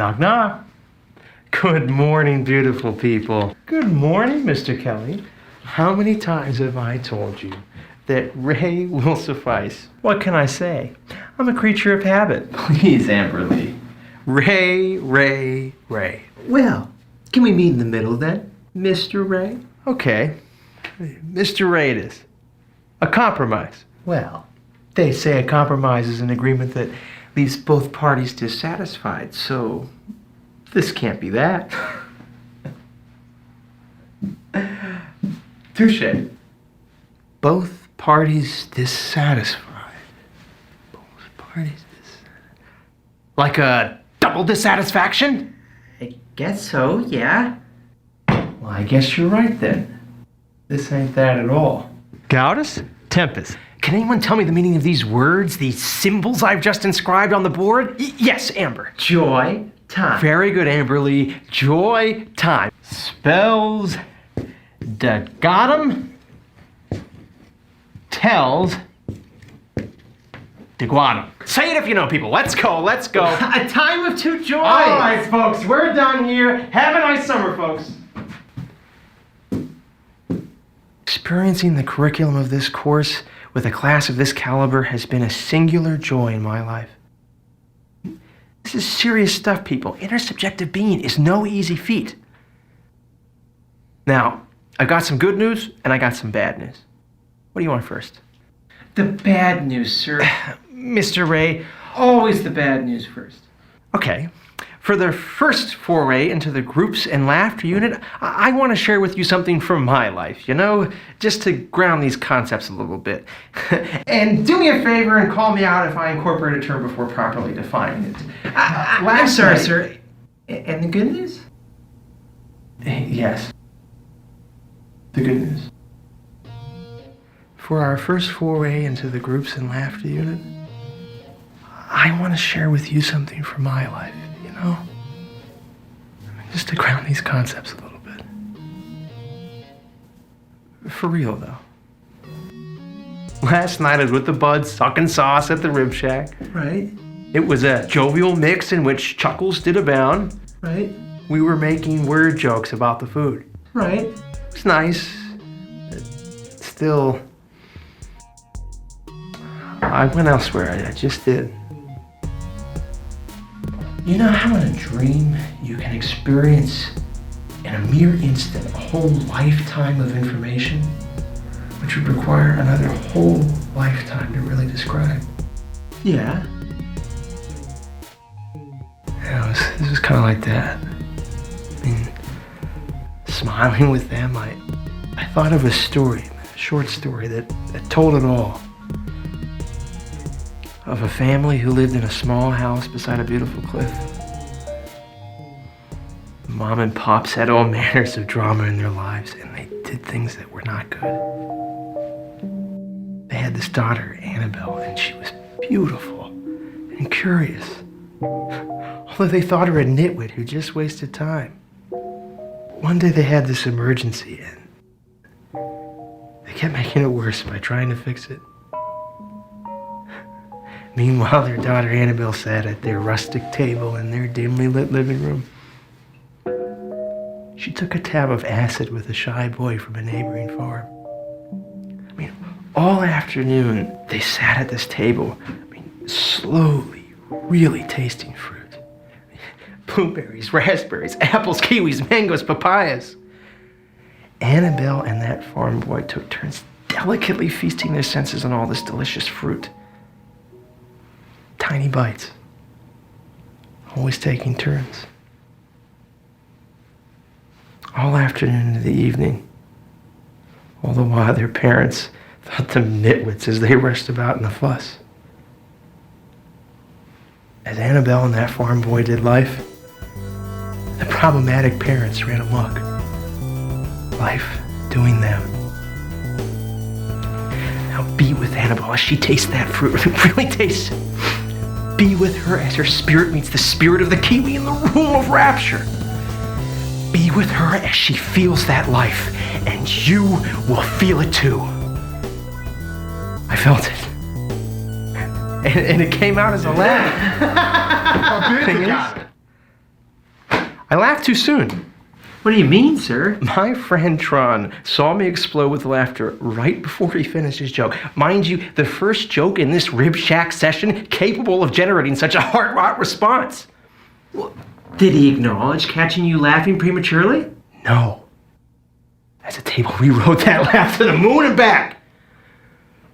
Knock, knock. Good morning, beautiful people. Good morning, Mr. Kelly. How many times have I told you that Ray will suffice? What can I say? I'm a creature of habit. Please, Amberly. Ray, Ray, Ray. Well, can we meet in the middle then, Mr. Ray? Okay. Mr. Ray it is. A compromise. Well, they say a compromise is an agreement that leaves both parties dissatisfied, so this can't be that. Touche. Both parties dissatisfied. Both parties dissatisfied. Like a double dissatisfaction? I guess so, yeah. Well, I guess you're right then. This ain't that at all. Gaudius? Tempest. Can anyone tell me the meaning of these words, these symbols I've just inscribed on the board? Yes, Amber. Joy time. Very good, Amberly. Joy time. Spells Dagatum tells Diguanum. Say it if you know, people. Let's go, let's go. A time of two joys. All right, folks, we're done here. Have a nice summer, folks. Experiencing the curriculum of this course with a class of this caliber has been a singular joy in my life. This is serious stuff, people. Intersubjective being is no easy feat. Now, I've got some good news and I got some bad news. What do you want first? The bad news, sir. Mr. Ray. Always the bad news first. Okay. For the first foray into the groups and laughter unit, I want to share with you something from my life, just to ground these concepts a little bit. And do me a favor and call me out if I incorporate a term before properly defining it. I'm sorry, sir. And the good news? Yes. The good news. For our first foray into the groups and laughter unit, I want to share with you something from my life. Just to ground these concepts a little bit. For real, though. Last night I was with the buds sucking sauce at the Rib Shack. Right. It was a jovial mix in which chuckles did abound. Right. We were making word jokes about the food. Right. It was nice. But still, I went elsewhere. I just did. You know how in a dream you can experience in a mere instant a whole lifetime of information, which would require another whole lifetime to really describe? Yeah. This was kind of like that. I mean, smiling with them, I thought of a story, a short story that told it all. Of a family who lived in a small house beside a beautiful cliff. Mom and Pops had all manners of drama in their lives, and they did things that were not good. They had this daughter, Annabelle, and she was beautiful and curious. Although they thought her a nitwit who just wasted time. One day they had this emergency, and they kept making it worse by trying to fix it. Meanwhile, their daughter Annabelle sat at their rustic table in their dimly lit living room. She took a tab of acid with a shy boy from a neighboring farm. I mean, all afternoon, they sat at this table, slowly, really tasting fruit. Blueberries, raspberries, apples, kiwis, mangoes, papayas. Annabelle and that farm boy took turns delicately feasting their senses on all this delicious fruit. Tiny bites. Always taking turns. All afternoon into the evening. All the while their parents thought them nitwits as they rushed about in the fuss. As Annabelle and that farm boy did life, the problematic parents ran amok. Life doing them. Now be with Annabelle as she tastes that fruit. Really tastes it. Be with her as her spirit meets the spirit of the kiwi in the room of rapture. Be with her as she feels that life, and you will feel it too. I felt it. And it came out as a laugh. I laughed too soon. What do you mean, sir? My friend Tron saw me explode with laughter right before he finished his joke. Mind you, the first joke in this Rib Shack session capable of generating such a heart-rot response. Well, did he acknowledge catching you laughing prematurely? No. As a table, we rode that laugh to the moon and back.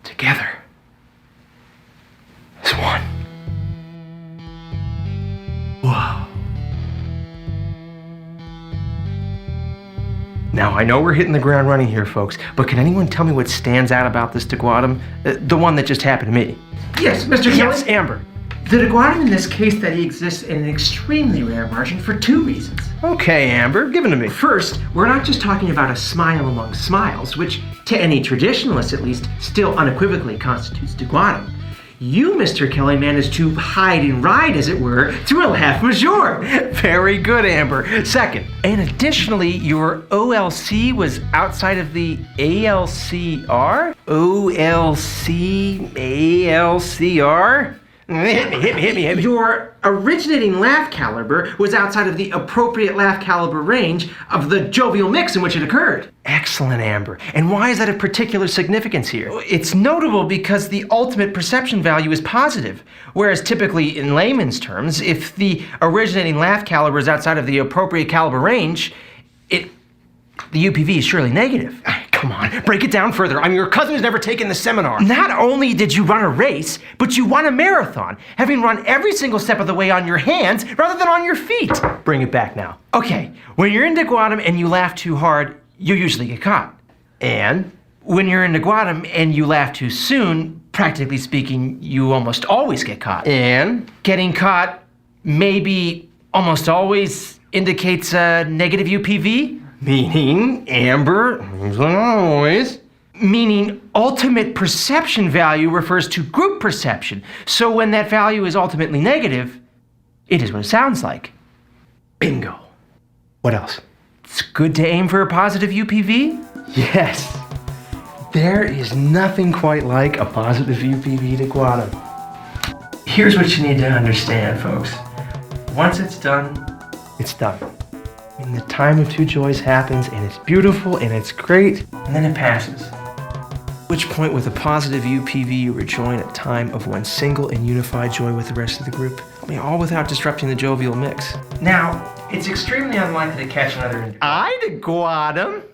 Together. As one. Whoa. Now, I know we're hitting the ground running here, folks, but can anyone tell me what stands out about this Deguatum? The one that just happened to me. Yes, Mr. Kelly. Yes, Amber. The Deguatum in this case study exists in an extremely rare margin for two reasons. Okay, Amber, give it to me. First, we're not just talking about a smile among smiles, which, to any traditionalist at least, still unequivocally constitutes Deguatum. You, Mr. Kelly, managed to hide and ride, as it were, to a laugh majeure. Very good, Amber. Second, and additionally, your OLC was outside of the ALCR? OLC, ALCR? Hit me. Your originating laugh caliber was outside of the appropriate laugh caliber range of the jovial mix in which it occurred. Excellent, Amber. And why is that of particular significance here? It's notable because the ultimate perception value is positive, whereas typically in layman's terms, if the originating laugh caliber is outside of the appropriate caliber range, the UPV is surely negative. Come on, break it down further. I'm your cousin who's never taken the seminar. Not only did you run a race, but you won a marathon, having run every single step of the way on your hands rather than on your feet. Bring it back now. Okay, when you're in Deguatum and you laugh too hard, you usually get caught. And when you're in Deguatum and you laugh too soon, practically speaking, you almost always get caught. And getting caught maybe almost always indicates a negative UPV? Meaning, Amber, always. Meaning, ultimate perception value refers to group perception. So when that value is ultimately negative, it is what it sounds like. Bingo. What else? It's good to aim for a positive UPV? Yes. There is nothing quite like a positive UPV Deguatum. Here's what you need to understand, folks. Once it's done, it's done. And the time of two joys happens, and it's beautiful, and it's great, and then it passes. At which point, with a positive UPV, you rejoin a time of one single and unified joy with the rest of the group. All without disrupting the jovial mix. Now, it's extremely unlikely to catch another. I Deguatum.